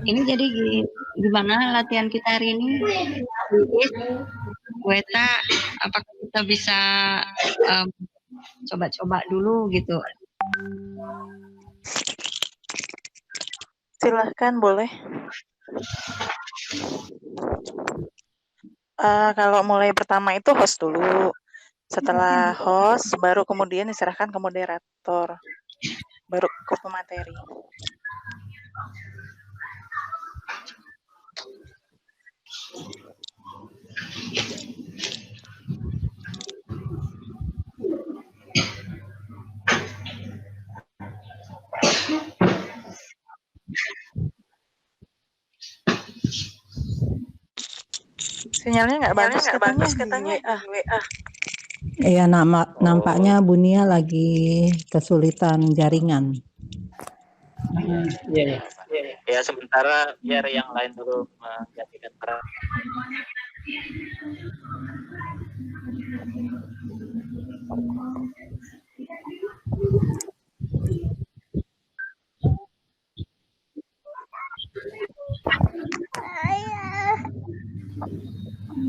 Ini jadi gimana latihan kita hari ini? Weta, apakah kita bisa coba-coba dulu gitu? Silahkan, boleh. Kalau mulai pertama itu host dulu. Setelah host, baru kemudian diserahkan ke moderator. Baru ke pemateri. Sinyalnya nggak bagus katanya di WA. Iya, nampaknya Bunia lagi kesulitan jaringan. Iya. Ya, sementara biar yang lain dulu menggantikan peran.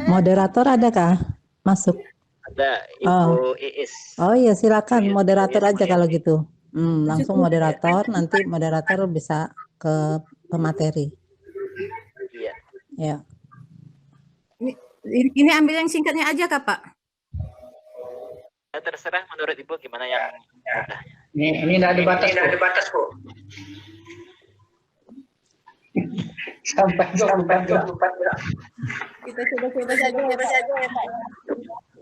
Moderator adakah masuk? Ada Ibu Iis. Oh iya, silakan moderator aja kalau gitu. Langsung moderator, nanti moderator bisa ke pemateri. Iya. Ya. Ini ambil yang singkatnya aja Kak, Pak. Ya, terserah menurut Ibu gimana yang mudah. Ini tidak dibatas, Bu. Sampai 24 jam. Kita coba saja ya, Pak.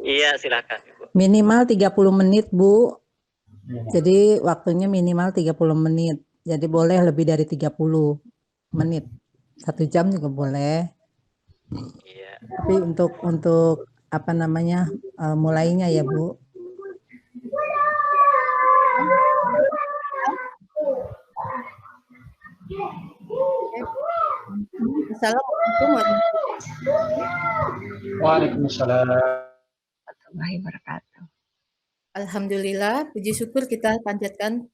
Iya, silakan Ibu. Minimal 30 menit, Bu. Jadi waktunya minimal 30 menit. Jadi boleh lebih dari 30 menit. 1 jam juga boleh. Iya. Tapi untuk apa namanya mulainya ya, Bu. Assalamualaikum Waalaikumsalam warahmatullahi wabarakatuh. Alhamdulillah, puji syukur kita panjatkan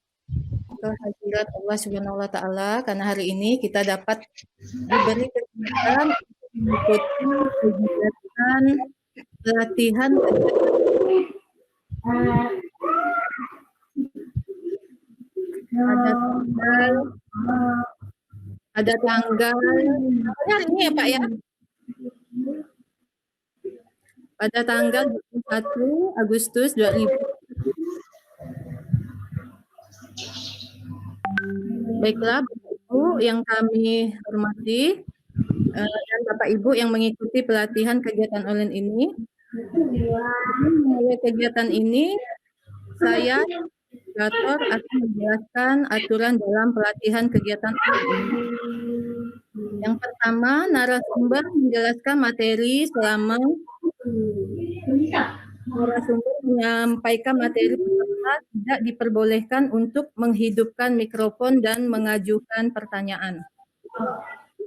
ke hadirat Allah Subhanahu wa taala karena hari ini kita dapat diberi kesempatan mengikuti kegiatan pelatihan ada tanggal hari ini ya Pak ya, pada tanggal 21 Agustus 2000. Baiklah Bapak Ibu yang kami hormati dan Bapak Ibu yang mengikuti pelatihan kegiatan online ini. Melalui kegiatan ini saya moderator akan menjelaskan aturan dalam pelatihan kegiatan online ini. Yang pertama, narasumber menjelaskan materi selama narasumber menyampaikan materi peserta tidak diperbolehkan untuk menghidupkan mikrofon dan mengajukan pertanyaan.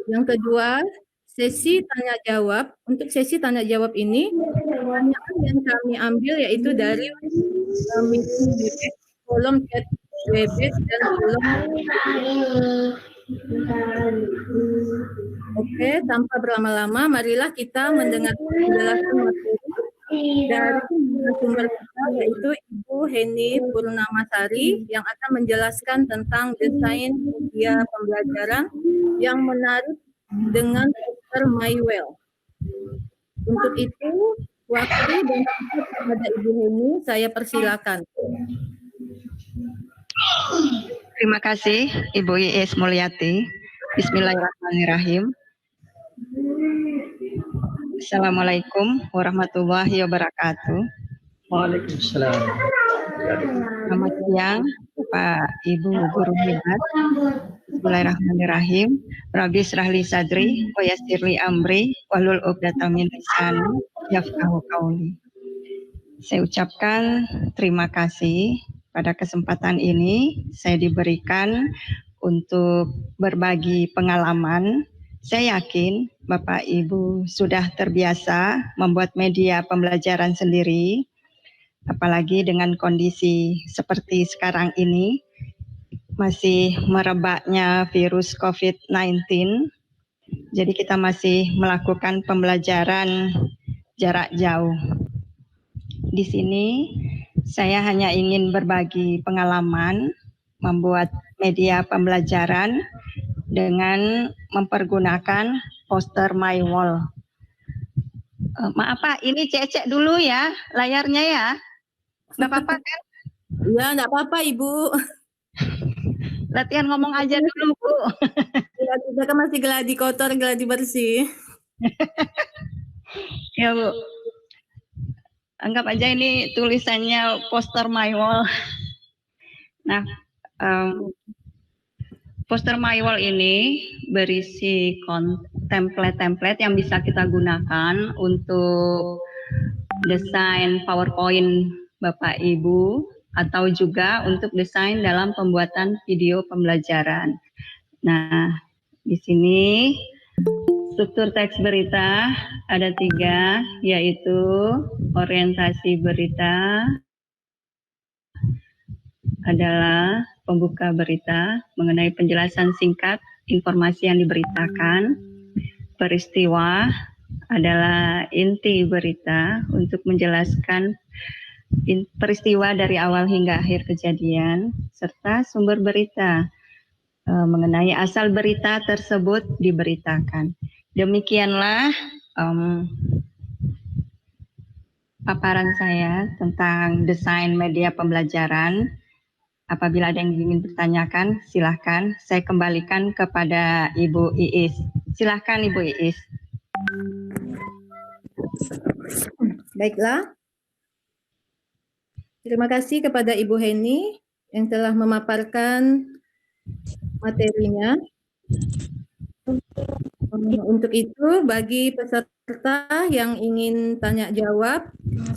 Yang kedua, sesi tanya jawab. Untuk sesi tanya jawab ini, pertanyaan yang kami ambil yaitu dari meeting Webex, kolom chat Webex dan kolom. Oke, tanpa berlama-lama, marilah kita mendengarkan penjelasan materi dari sumber kita yaitu Ibu Heni Purnamasari yang akan menjelaskan tentang desain media pembelajaran yang menarik dengan Dr. Maywell. Untuk itu, waktu dan tempat kepada Ibu Heni saya persilakan. Terima kasih Ibu Iis Mulyati. Bismillahirrahmanirrahim. Assalamualaikum warahmatullahi wabarakatuh. Waalaikumsalam. Selamat siang Pak Ibu Guru hebat. Bismillahirrahmanirrahim. Rabbi shrahli sadri wa yassirli amri wahlul 'uqdatam min lisani yafqahu qauli. Saya ucapkan terima kasih pada kesempatan ini saya diberikan untuk berbagi pengalaman. Saya yakin Bapak Ibu sudah terbiasa membuat media pembelajaran sendiri, apalagi dengan kondisi seperti sekarang ini, masih merebaknya virus COVID-19. Jadi kita masih melakukan pembelajaran jarak jauh. Di sini saya hanya ingin berbagi pengalaman membuat media pembelajaran dengan mempergunakan poster My Wall. Maaf Pak, ini cek dulu ya layarnya ya. Nggak apa-apa kan? Ya, nggak apa-apa Ibu. Latihan ngomong aja dulu Bu. Ya, kita kan masih geladi kotor, geladi bersih. Ya Bu. Anggap aja ini tulisannya poster My Wall. Nah, poster My Wall ini berisi template-template yang bisa kita gunakan untuk desain PowerPoint Bapak Ibu atau juga untuk desain dalam pembuatan video pembelajaran. Nah, di sini struktur teks berita ada 3, yaitu orientasi berita adalah pembuka berita mengenai penjelasan singkat informasi yang diberitakan. Peristiwa adalah inti berita untuk menjelaskan peristiwa dari awal hingga akhir kejadian, serta sumber berita mengenai asal berita tersebut diberitakan. Demikianlah paparan saya tentang desain media pembelajaran. Apabila ada yang ingin bertanyakan, silahkan saya kembalikan kepada Ibu Iis. Silahkan Ibu Iis. Baiklah. Terima kasih kepada Ibu Heni yang telah memaparkan materinya. Untuk itu, bagi peserta yang ingin tanya jawab,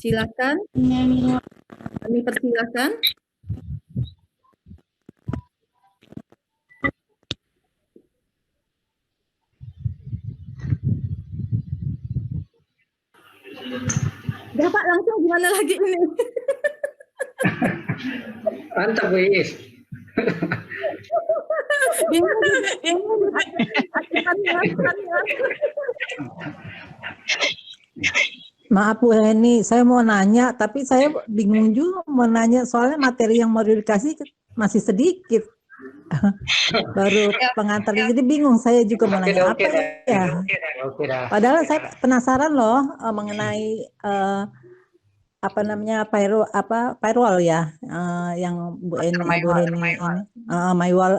silakan. Kami persilakan. Ya Pak, langsung gimana lagi ini? Mantap Bu Iis. Maaf Bu Heni, saya mau nanya, tapi saya bingung juga mau nanya soalnya materi yang mau dikasih masih sedikit. Baru pengantar, jadi bingung saya juga mau nanya apa ya. Padahal saya penasaran loh mengenai apa namanya firewall ya, yang Bu Eni ini, MyWall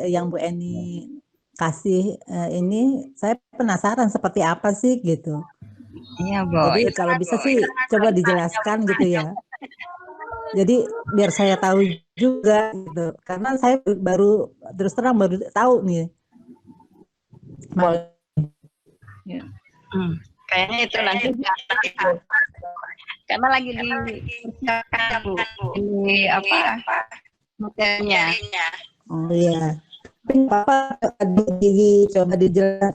yang Bu Eni kasih ini, saya penasaran seperti apa sih gitu. Iya Bu. Jadi kalau bisa sih coba dijelaskan gitu ya. Jadi biar saya tahu juga gitu, karena saya baru terus terang baru tahu nih. Kayaknya itu nanti karena lagi dipersiapkan Bu. Ini apa materinya? Oh iya. Tapi apa coba dijelaskan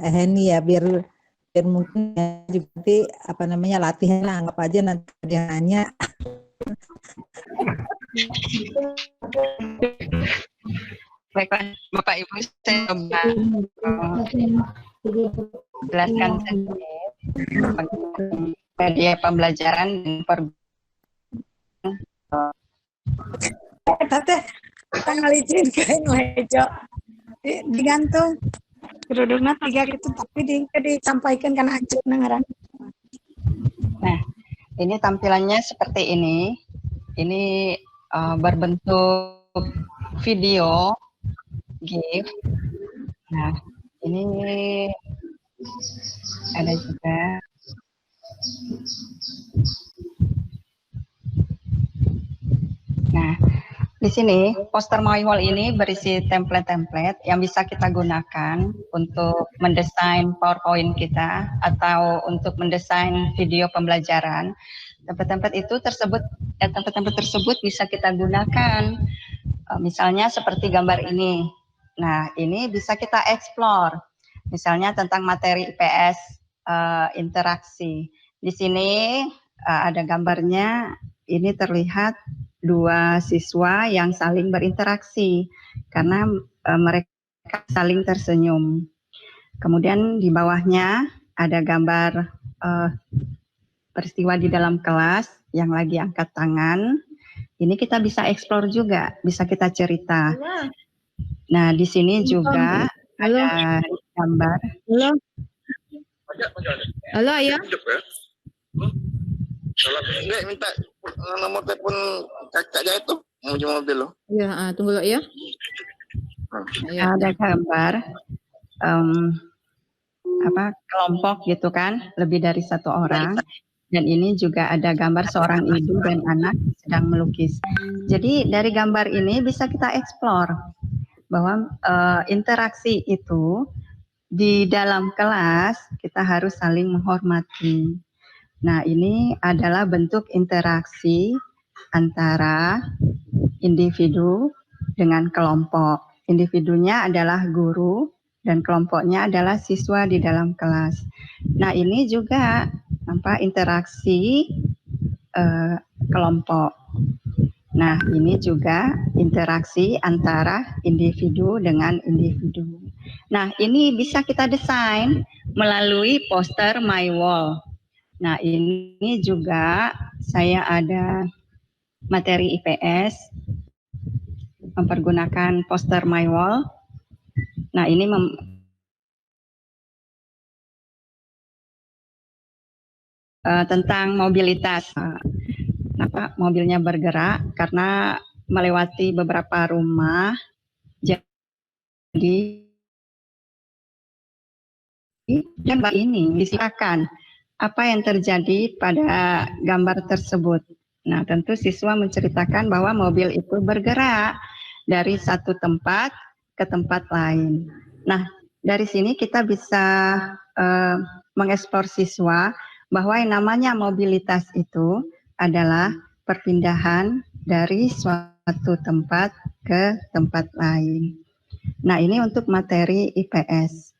Heni ya, biar mungkin ya, juga nanti apa namanya latihan, anggap aja nanti dia nanya. Baiklah Bapak Ibu, saya coba jelaskan media pembelajaran dan ngalicin kain lejo digantung kerudungna 3 gitu, tapi disampaikan kan hancur nangaran. Nah, ini tampilannya seperti ini. Ini berbentuk video GIF. Nah, ini ada juga nah, di sini poster MyWall ini berisi template-template yang bisa kita gunakan untuk mendesain PowerPoint kita atau untuk mendesain video pembelajaran. Template-template tersebut bisa kita gunakan, misalnya seperti gambar ini. Nah, ini bisa kita explore, misalnya tentang materi IPS interaksi. Di sini ada gambarnya, ini terlihat dua siswa yang saling berinteraksi karena mereka saling tersenyum. Kemudian di bawahnya ada gambar peristiwa di dalam kelas yang lagi angkat tangan. Ini kita bisa eksplor juga, bisa kita cerita. Nah, di sini juga Halo. ada gambar. Halo. Halo, Ayah. Kalau enggak minta nomor telepon kakaknya itu mau di mobil lo. Ya, tunggu lo ya. Ada gambar kelompok gitu kan, lebih dari satu orang. Dan ini juga ada gambar seorang ibu dan anak sedang melukis. Jadi dari gambar ini bisa kita eksplor bahwa interaksi itu di dalam kelas kita harus saling menghormati. Nah, ini adalah bentuk interaksi antara individu dengan kelompok. Individunya adalah guru dan kelompoknya adalah siswa di dalam kelas. Nah, ini juga interaksi kelompok. Nah, ini juga interaksi antara individu dengan individu. Nah, ini bisa kita desain melalui poster My Wall. Nah, ini juga saya ada materi IPS mempergunakan poster My Wall. Nah, ini tentang mobilitas. Kenapa mobilnya bergerak? Karena melewati beberapa rumah. Jadi gambar ini disilakan apa yang terjadi pada gambar tersebut. Nah, tentu siswa menceritakan bahwa mobil itu bergerak dari satu tempat ke tempat lain. Nah, dari sini kita bisa mengeksplor siswa bahwa yang namanya mobilitas itu adalah perpindahan dari suatu tempat ke tempat lain. Nah, ini untuk materi IPS.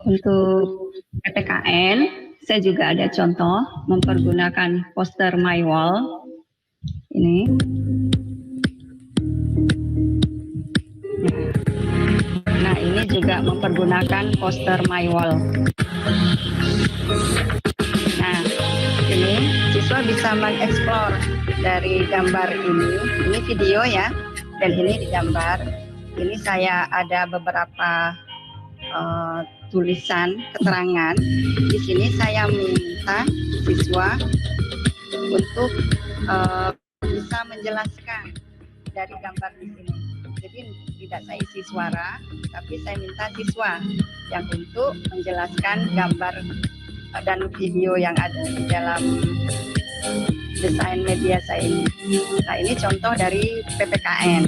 Untuk PPKN, saya juga ada contoh mempergunakan poster My Wall. Ini. Nah, ini juga mempergunakan poster My Wall. Nah, ini siswa bisa mengeksplor dari gambar ini. Ini video ya, dan ini digambar. Ini saya ada beberapa tulisan keterangan. Di sini saya minta siswa untuk bisa menjelaskan dari gambar di sini. Jadi tidak saya isi suara, tapi saya minta siswa yang untuk menjelaskan gambar dan video yang ada di dalam desain media saya ini. Nah, ini contoh dari PPKN.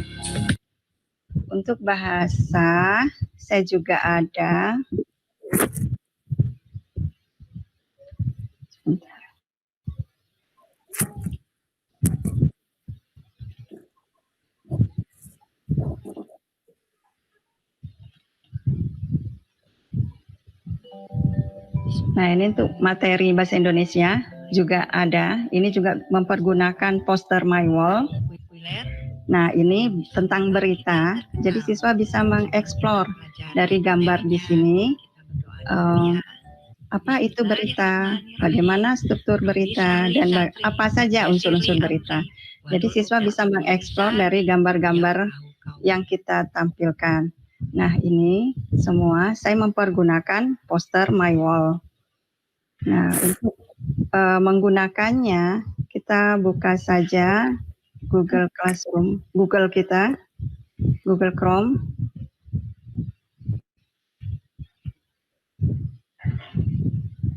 Untuk bahasa, saya juga ada. Sebentar. Nah, ini untuk materi bahasa Indonesia juga ada. Ini juga mempergunakan poster My Wall. Nah, ini tentang berita. Jadi siswa bisa mengeksplor dari gambar di sini. Apa itu berita, bagaimana struktur berita, dan apa saja unsur-unsur berita. Jadi siswa bisa mengeksplor dari gambar-gambar yang kita tampilkan. Nah, ini semua saya mempergunakan poster My Wall. Nah, untuk menggunakannya, kita buka saja Google Classroom, Google kita, Google Chrome.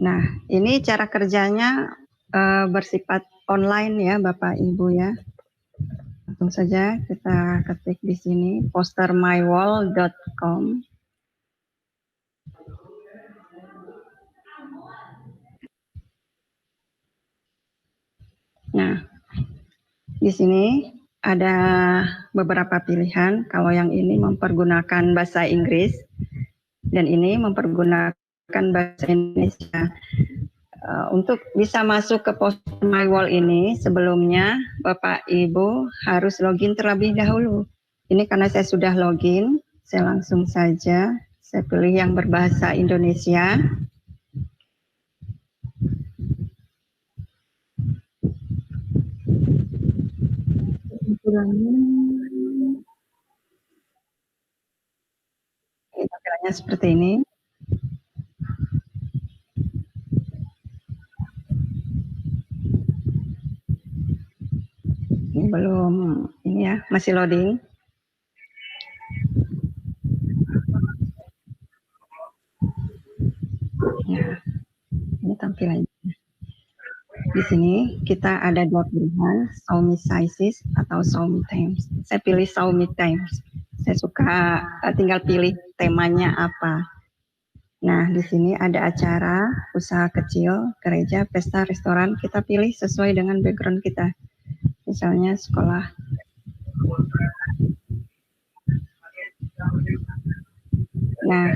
Nah, ini cara kerjanya bersifat online ya, Bapak Ibu ya. Langsung saja kita ketik di sini postermywall.com. Nah, Di sini ada beberapa pilihan. Kalau yang ini mempergunakan bahasa Inggris dan ini mempergunakan bahasa Indonesia. Untuk bisa masuk ke poster My Wall ini, sebelumnya Bapak Ibu harus login terlebih dahulu. Ini karena saya sudah login, saya langsung saja, saya pilih yang berbahasa Indonesia. Ini tampilannya seperti ini. Ini belum, ini ya, masih loading. Nah, ini tampilannya. Di sini kita ada dua pilihan, Show Me Sizes atau Show Me Times. Saya pilih Show Me Times. Saya suka tinggal pilih temanya apa. Nah, di sini ada acara, usaha kecil, gereja, pesta, restoran. Kita pilih sesuai dengan background kita. Misalnya sekolah. Nah,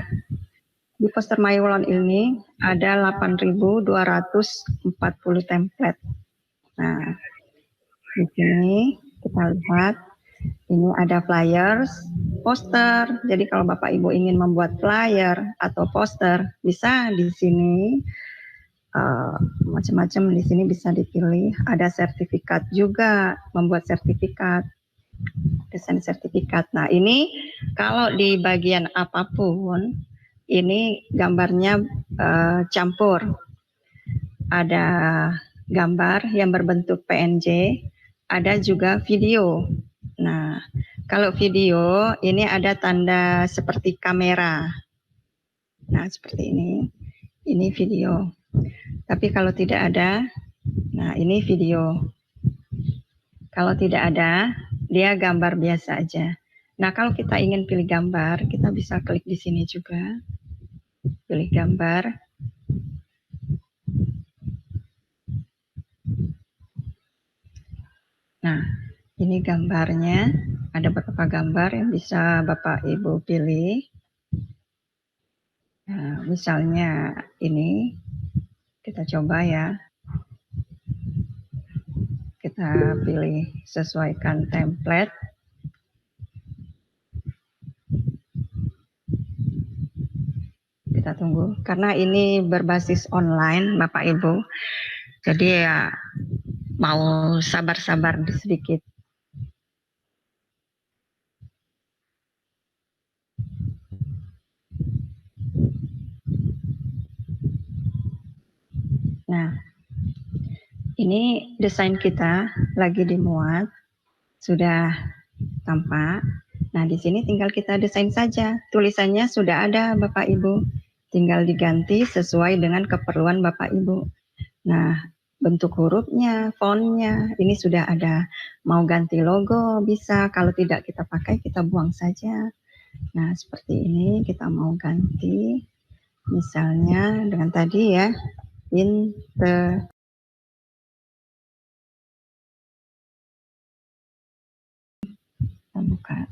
di poster My Wall ini ada 8.240 template. Nah, di sini kita lihat ini ada flyers, poster. Jadi kalau Bapak Ibu ingin membuat flyer atau poster, bisa di sini macam-macam di sini bisa dipilih. Ada sertifikat juga, membuat sertifikat, desain sertifikat. Nah, ini kalau di bagian apapun, ini gambarnya campur. Ada gambar yang berbentuk PNG, ada juga video. Nah, kalau video ini ada tanda seperti kamera. Nah, seperti ini. Ini video. Tapi kalau tidak ada, nah ini video. Kalau tidak ada, dia gambar biasa aja. Nah, kalau kita ingin pilih gambar, kita bisa klik di sini juga. Pilih gambar. Nah, ini gambarnya. Ada beberapa gambar yang bisa Bapak Ibu pilih. Nah, misalnya ini, kita coba ya. Kita pilih sesuaikan template. Kita tunggu, karena ini berbasis online Bapak Ibu. Jadi ya mau sabar-sabar sedikit. Nah, ini desain kita lagi dimuat, sudah tampak. Nah, di sini tinggal kita desain saja. Tulisannya sudah ada Bapak Ibu, tinggal diganti sesuai dengan keperluan Bapak Ibu. Nah, bentuk hurufnya, fontnya, ini sudah ada. Mau ganti logo bisa, kalau tidak kita pakai, kita buang saja. Nah, seperti ini kita mau ganti. Misalnya dengan tadi ya, kita buka.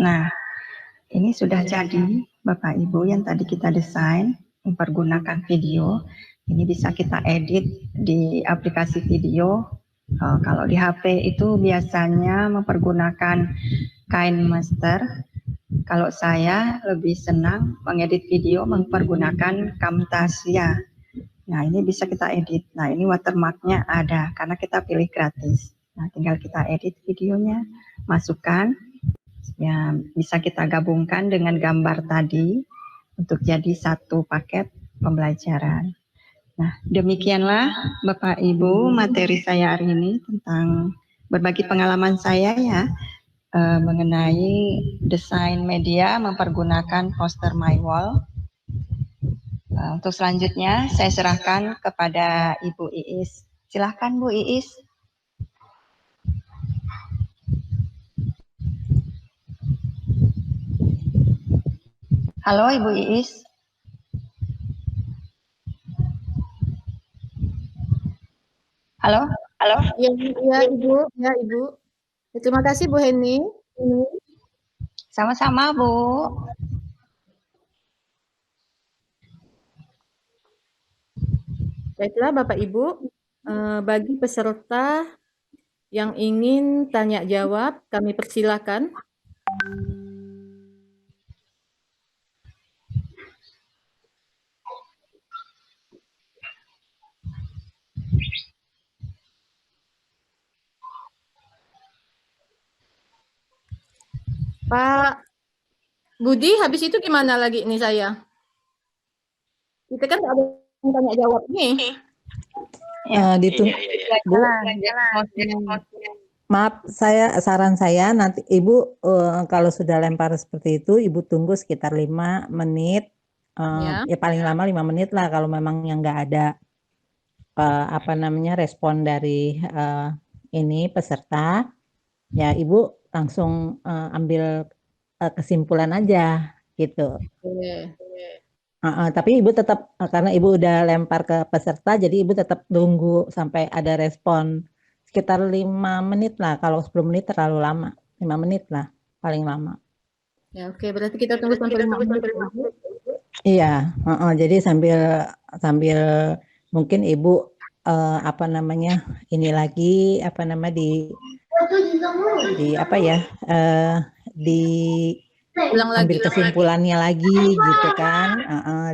Nah, ini sudah jadi Bapak Ibu yang tadi kita desain mempergunakan video. Ini bisa kita edit di aplikasi video. Kalau di HP itu biasanya mempergunakan KineMaster. Kalau saya lebih senang mengedit video mempergunakan Camtasia. Nah, ini bisa kita edit. Nah, ini watermarknya ada karena kita pilih gratis. Nah, tinggal kita edit videonya, masukkan. Ya, bisa kita gabungkan dengan gambar tadi untuk jadi satu paket pembelajaran. Nah, demikianlah Bapak Ibu materi saya hari ini tentang berbagi pengalaman saya ya mengenai desain media mempergunakan poster My Wall. Untuk selanjutnya saya serahkan kepada Ibu Iis. Silahkan Bu Iis. Halo Ibu Iis. Halo? Halo? Ya, Ibu. Ya, Ibu. Terima kasih Bu Heni. Sama-sama Bu. Baiklah Bapak Ibu, bagi peserta yang ingin tanya jawab, kami persilakan. Pak Budi, habis itu gimana lagi nih saya? Kita kan ada yang tanya jawab nih. Ditunggu. Bu, maaf, saran saya nanti Ibu kalau sudah lempar seperti itu, Ibu tunggu sekitar 5 menit, ya paling lama 5 menit lah kalau memang yang nggak ada respon dari ini peserta, ya Ibu langsung ambil kesimpulan aja gitu. Tapi Ibu tetap, karena Ibu udah lempar ke peserta, jadi Ibu tetap tunggu sampai ada respon sekitar 5 menit lah. Kalau 10 menit terlalu lama, 5 menit lah paling lama. Ya, oke, berarti kita tunggu sampai 5 menit. Iya, jadi sambil mungkin Ibu ini lagi ambil kesimpulannya lagi gitu kan,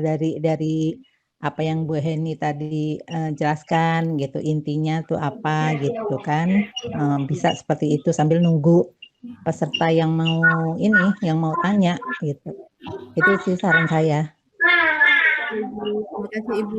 dari apa yang Bu Heni tadi jelaskan gitu, intinya tuh apa gitu kan, bisa seperti itu sambil nunggu peserta yang mau tanya gitu. Itu sih saran saya. Terima kasih Ibu.